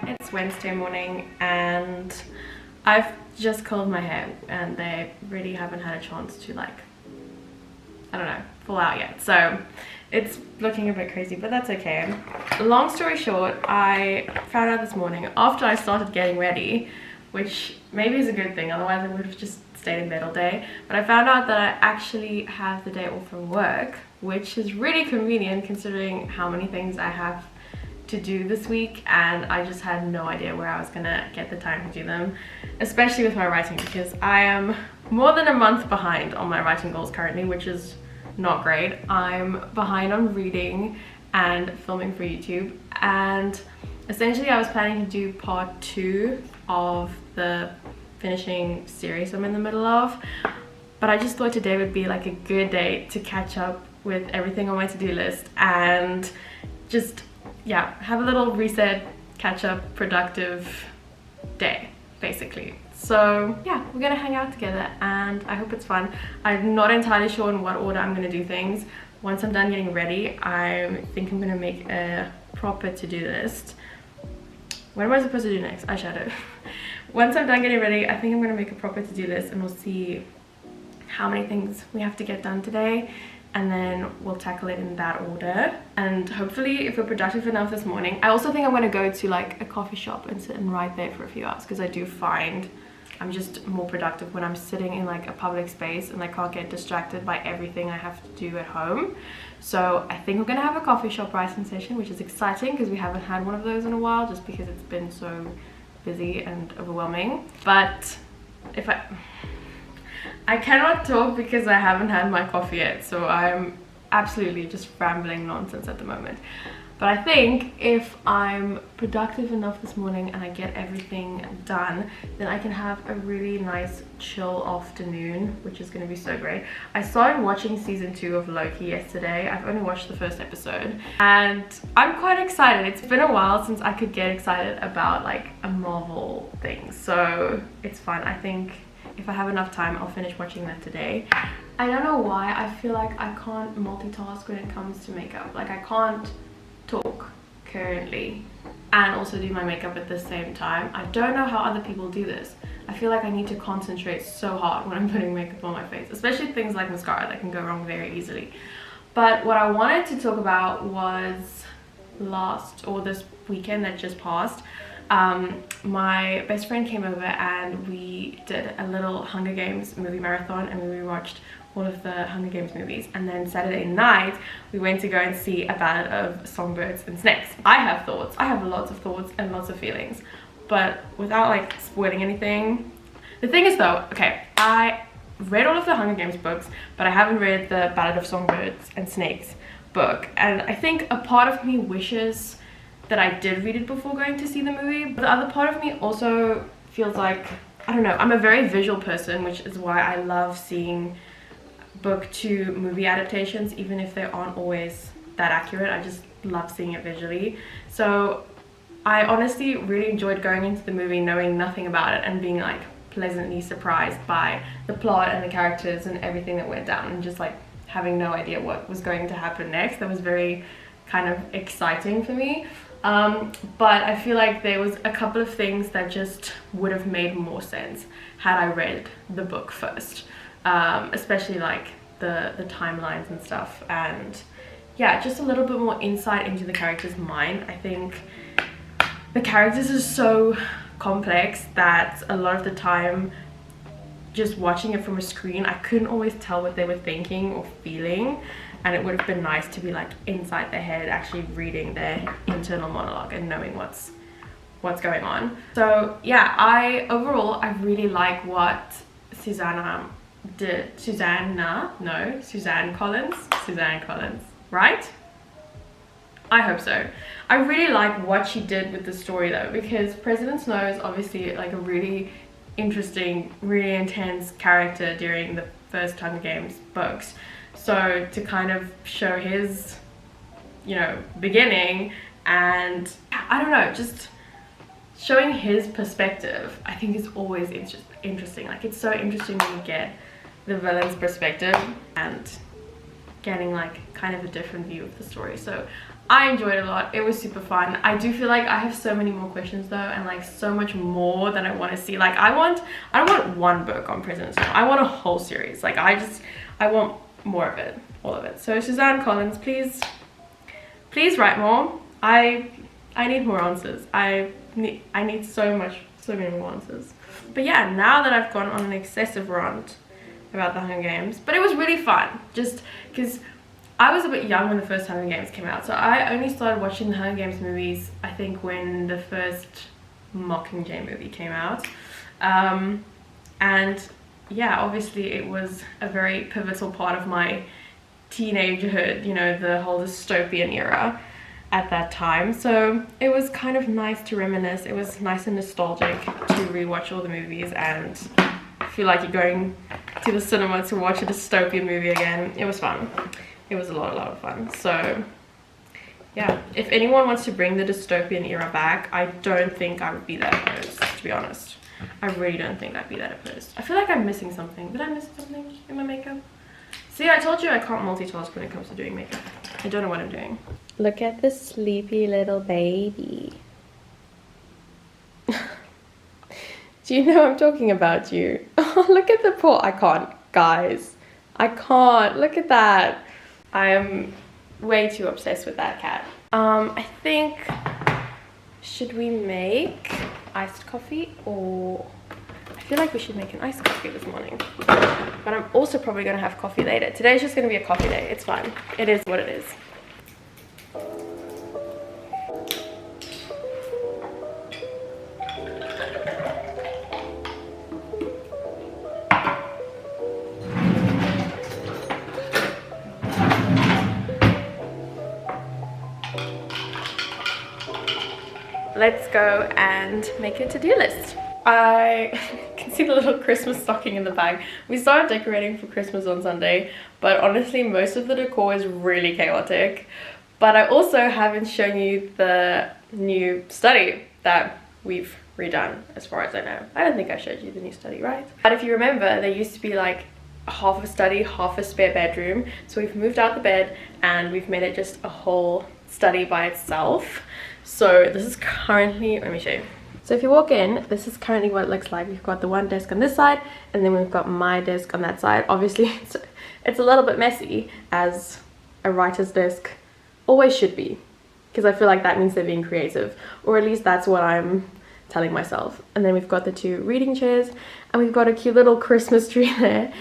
It's Wednesday morning and I've just curled my hair and they really haven't had a chance to, like, I don't know, fall out yet. So it's looking a bit crazy, but that's okay. Long story short, I found out this morning after I started getting ready, which maybe is a good thing, otherwise I would have just stayed in bed all day. But I found out that I actually have the day off from work, which is really convenient considering how many things I have to do this week, and I just had no idea where I was gonna get the time to do them, especially with my writing, because I am more than a month behind on my writing goals currently, which is not great. I'm behind on reading and filming for YouTube, and essentially I was planning to do part 2 of the finishing series I'm in the middle of, but I just thought today would be like a good day to catch up with everything on my to-do list and just, yeah, have a little reset, catch up, productive day basically. So yeah, we're gonna hang out together and I hope it's fun. I'm not entirely sure in what order I'm gonna do things. Once I'm done getting ready, I think I'm gonna make a proper to-do list. What am I supposed to do next? Eyeshadow. Once I'm done getting ready, I think I'm gonna make a proper to-do list and we'll see how many things we have to get done today, and then we'll tackle it in that order. And hopefully if we're productive enough this morning, I also think I'm going to go to like a coffee shop and sit and write there for a few hours, because I do find I'm just more productive when I'm sitting in like a public space and I can't get distracted by everything I have to do at home. So I think we're going to have a coffee shop writing session, which is exciting because we haven't had one of those in a while, just because it's been so busy and overwhelming. But if I cannot talk because I haven't had my coffee yet, so I'm absolutely just rambling nonsense at the moment. But I think if I'm productive enough this morning and I get everything done, then I can have a really nice chill afternoon, which is going to be so great. I started watching season 2 of Loki yesterday. I've only watched the first episode and I'm quite excited. It's been a while since I could get excited about like a Marvel thing, so it's fun. I think if I have enough time, I'll finish watching that today. I don't know why, I feel like I can't multitask when it comes to makeup. Like I can't talk currently and also do my makeup at the same time. I don't know how other people do this. I feel like I need to concentrate so hard when I'm putting makeup on my face, especially things like mascara that can go wrong very easily. But what I wanted to talk about was this weekend that just passed. My best friend came over and we did a little Hunger Games movie marathon, and we rewatched all of the Hunger Games movies. And then Saturday night we went to go and see A Ballad of Songbirds and Snakes. I have thoughts. I have lots of thoughts and lots of feelings, but without like spoiling anything. The thing is though, okay, I read all of the Hunger Games books, but I haven't read the Ballad of Songbirds and Snakes book, and I think a part of me wishes that I did read it before going to see the movie. But the other part of me also feels like, I don't know, I'm a very visual person, which is why I love seeing book to movie adaptations, even if they aren't always that accurate. I just love seeing it visually. So I honestly really enjoyed going into the movie knowing nothing about it and being like pleasantly surprised by the plot and the characters and everything that went down, and just like having no idea what was going to happen next. That was very kind of exciting for me. But I feel like there was a couple of things that just would have made more sense had I read the book first, especially like the timelines and stuff, and yeah, just a little bit more insight into the character's mind. I think the characters are so complex that a lot of the time, just watching it from a screen, I couldn't always tell what they were thinking or feeling, and it would have been nice to be like inside their head, actually reading their internal monologue and knowing what's going on. So yeah, overall I really like what Suzanne Collins, right? I hope so. I really like what she did with the story though, because President Snow is obviously like a really interesting, really intense character during the first Hunger Games books. So to kind of show his, you know, beginning, and I don't know, just showing his perspective, I think is always interesting. Like it's so interesting when you get the villain's perspective and getting like kind of a different view of the story. So I enjoyed it a lot. It was super fun. I do feel like I have so many more questions though, and like so much more that I want to see. Like I don't want one book on Prisoner Storm. I want a whole series. Like I want more of it, all of it. So Suzanne Collins, please write more. I need more answers. I need so many more answers. But yeah, now that I've gone on an excessive rant about the Hunger Games, but it was really fun, just because I was a bit young when the first Hunger Games came out, so I only started watching the Hunger Games movies I think when the first Mockingjay movie came out. And yeah, obviously it was a very pivotal part of my teenagehood, you know, the whole dystopian era at that time. So it was kind of nice to reminisce. It was nice and nostalgic to rewatch all the movies and feel like you're going to the cinema to watch a dystopian movie again. It was fun. It was a lot of fun. So yeah, if anyone wants to bring the dystopian era back, I don't think I would be that opposed, to be honest. I really don't think I'd be that opposed. I feel like I'm missing something. Did I miss something in my makeup? See, I told you I can't multitask when it comes to doing makeup. I don't know what I'm doing. Look at this sleepy little baby. Do you know I'm talking about you? Oh, look at the poor... I can't, guys. I can't. Look at that. I am way too obsessed with that cat. I think... Should we make iced coffee or... I feel like we should make an iced coffee this morning. But I'm also probably going to have coffee later. Today's just going to be a coffee day. It's fine. It is what it is. Let's go and make a to-do list. I can see the little Christmas stocking in the bag. We started decorating for Christmas on Sunday, but honestly most of the decor is really chaotic. But I also haven't shown you the new study that we've redone, as far as I know. I don't think I showed you the new study, right? But if you remember, there used to be like half a study, half a spare bedroom. So we've moved out the bed and we've made it just a whole study by itself. So this is currently, let me show you. So if you walk in, this is currently what it looks like. We've got the one desk on this side and then we've got my desk on that side. Obviously it's a little bit messy, as a writer's desk always should be, because I feel like that means they're being creative, or at least that's what I'm telling myself. And then we've got the two reading chairs and we've got a cute little Christmas tree there.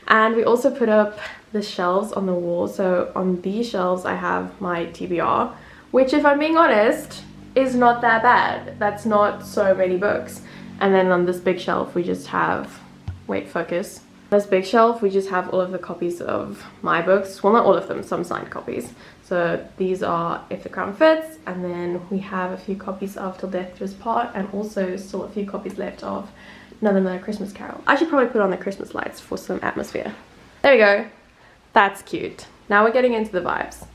And we also put up the shelves on the wall. So on these shelves I have my TBR, which, if I'm being honest, is not that bad. That's not so many books. And then on this big shelf we just have, wait, focus. This big shelf we just have all of the copies of my books. Well, not all of them, some signed copies. So these are If the Crown Fits, and then we have a few copies of Till Death Do Us Part, and also still a few copies left of Another Christmas Carol. I should probably put on the Christmas lights for some atmosphere. There we go. That's cute. Now we're getting into the vibes.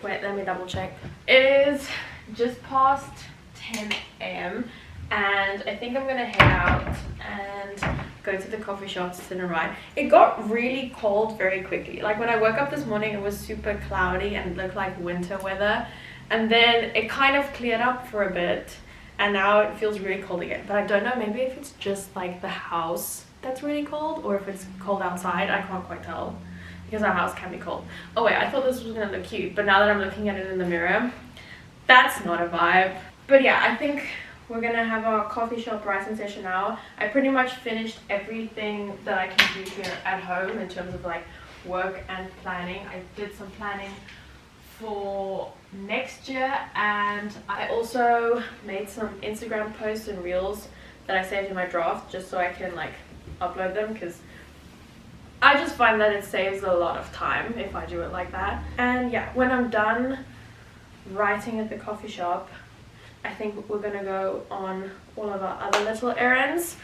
Wait, let me double check. It is just past 10 AM and I think I'm gonna head out and go to the coffee shop to sit and write. It got really cold very quickly. Like when I woke up this morning it was super cloudy and it looked like winter weather, and then it kind of cleared up for a bit, and now it feels really cold again. But I don't know, maybe if it's just like the house that's really cold or if it's cold outside. I can't quite tell because our house can be cold. Oh wait, I thought this was gonna look cute, but now that I'm looking at it in the mirror, that's not a vibe. But yeah, I think we're gonna have our coffee shop writing session now. I pretty much finished everything that I can do here at home in terms of like work and planning. I did some planning for next year, and I also made some Instagram posts and reels that I saved in my draft just so I can like upload them, because I just find that it saves a lot of time if I do it like that. And yeah, when I'm done writing at the coffee shop, I think we're gonna go on all of our other little errands,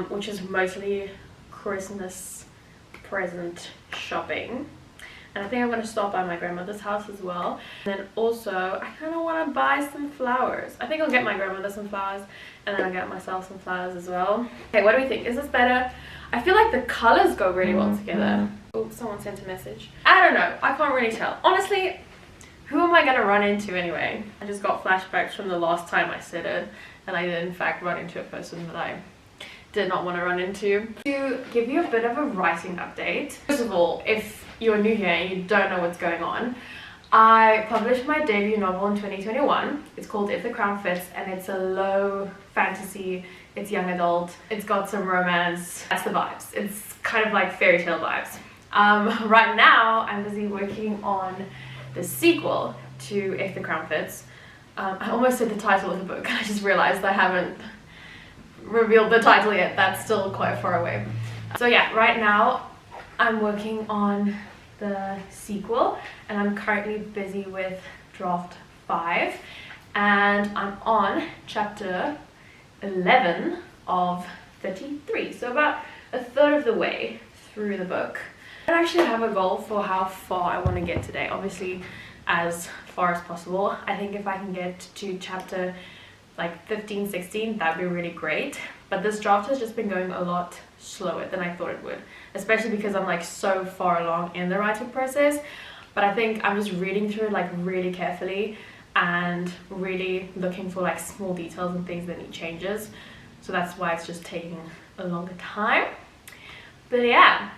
which is mostly Christmas present shopping. And I think I'm going to stop by my grandmother's house as well. And then also, I kind of want to buy some flowers. I think I'll get my grandmother some flowers, and then I'll get myself some flowers as well. Okay, what do we think? Is this better? I feel like the colors go really well together. Oh, someone sent a message. I don't know. I can't really tell. Honestly, who am I going to run into anyway? I just got flashbacks from the last time I said it, and I did in fact run into a person that I did not want to run into. To give you a bit of a writing update. First of all, if you're new here and you don't know what's going on, I published my debut novel in 2021. It's called If the Crown Fits, and it's a low fantasy, it's young adult, it's got some romance. That's the vibes. It's kind of like fairy tale vibes. Right now I'm busy working on the sequel to If the Crown Fits. I almost said the title of the book, I just realized I haven't revealed the title yet. That's still quite far away. So yeah, right now I'm working on the sequel, and I'm currently busy with draft 5, and I'm on chapter 11 of 33, so about a third of the way through the book. I don't actually have a goal for how far I want to get today, obviously as far as possible. I think if I can get to chapter like 15, 16, that'd be really great. But this draft has just been going a lot slower than I thought it would, especially because I'm like so far along in the writing process. But I think I'm just reading through it like really carefully and really looking for like small details and things that need changes. So that's why it's just taking a longer time. But yeah,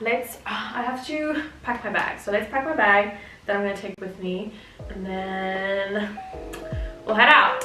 I have to pack my bag. So let's pack my bag that I'm gonna take with me, and then we'll head out.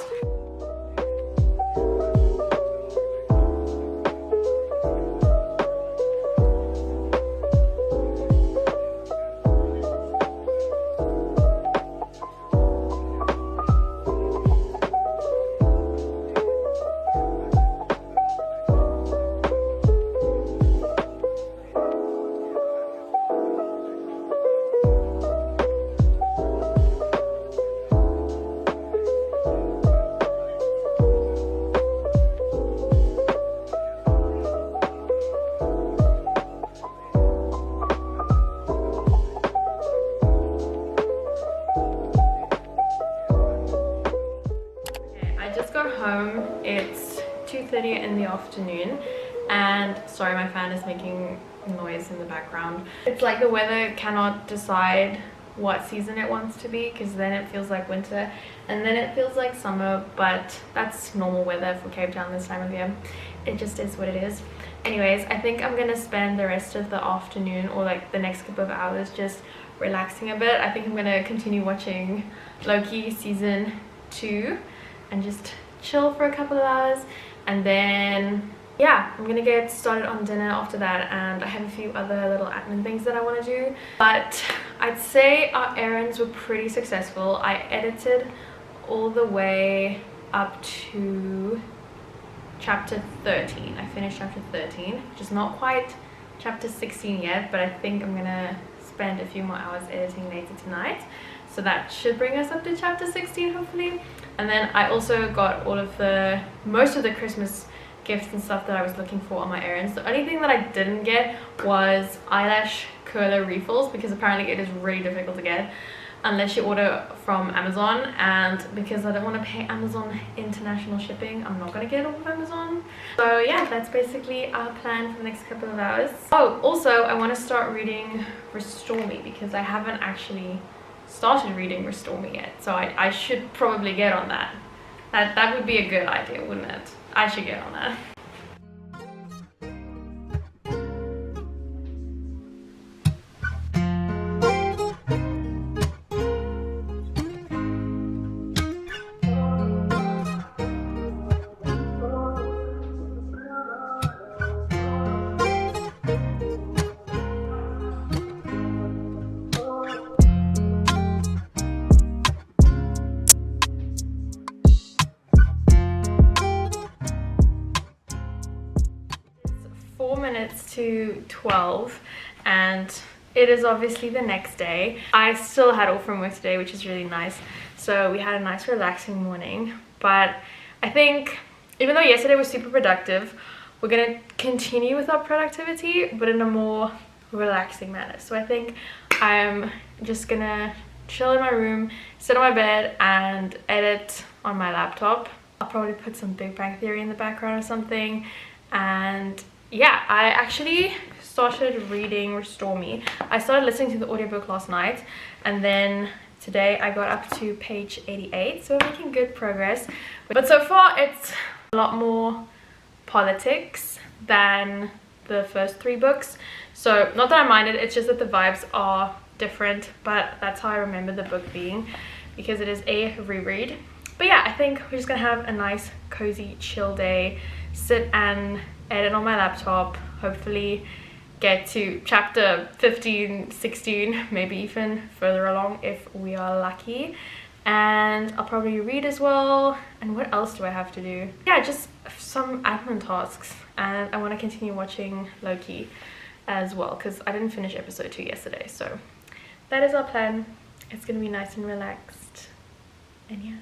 Home, it's 2:30 in the afternoon, and sorry, my fan is making noise in the background. It's like the weather cannot decide what season it wants to be, because then it feels like winter and then it feels like summer, but that's normal weather for Cape Town this time of year. It just is what it is. Anyways, I think I'm gonna spend the rest of the afternoon, or like the next couple of hours, just relaxing a bit. I think I'm gonna continue watching Loki season 2 and just chill for a couple of hours, and then yeah, I'm gonna get started on dinner after that, and I have a few other little admin things that I want to do. But I'd say our errands were pretty successful. I edited all the way up to chapter 13. I finished chapter 13, which is not quite chapter 16 yet, but I think I'm gonna spend a few more hours editing later tonight, so that should bring us up to chapter 16 hopefully. And then I also got most of the Christmas gifts and stuff that I was looking for on my errands. The only thing that I didn't get was eyelash curler refills, because apparently it is really difficult to get unless you order from Amazon, and because I don't want to pay Amazon international shipping, I'm not going to get it off of Amazon. So yeah, that's basically our plan for the next couple of hours. Oh, also I want to start reading Restore Me, because I haven't actually started reading Restore Me yet, so I should probably get on that That would be a good idea, wouldn't it? I should get on that. It's 4 minutes to 12 and it is obviously the next day. I still had off from work today, which is really nice. So we had a nice relaxing morning. But I think even though yesterday was super productive, we're gonna continue with our productivity, but in a more relaxing manner. So I think I'm just gonna chill in my room, sit on my bed and edit on my laptop. I'll probably put some Big Bang Theory in the background or something. And yeah, I actually started reading Restore Me. I started listening to the audiobook last night and then today I got up to page 88, so we're making good progress. But so far it's a lot more politics than the first 3 books. So not that I minded, it's just that the vibes are different, but that's how I remember the book being because it is a reread. But yeah, I think we're just gonna have a nice cozy chill day, sit and edit on my laptop, hopefully get to chapter 15, 16, maybe even further along if we are lucky. And I'll probably read as well. And what else do I have to do? Yeah, just some admin tasks. And I want to continue watching Loki as well because I didn't finish episode 2 yesterday. So that is our plan. It's gonna be nice and relaxed. And yeah.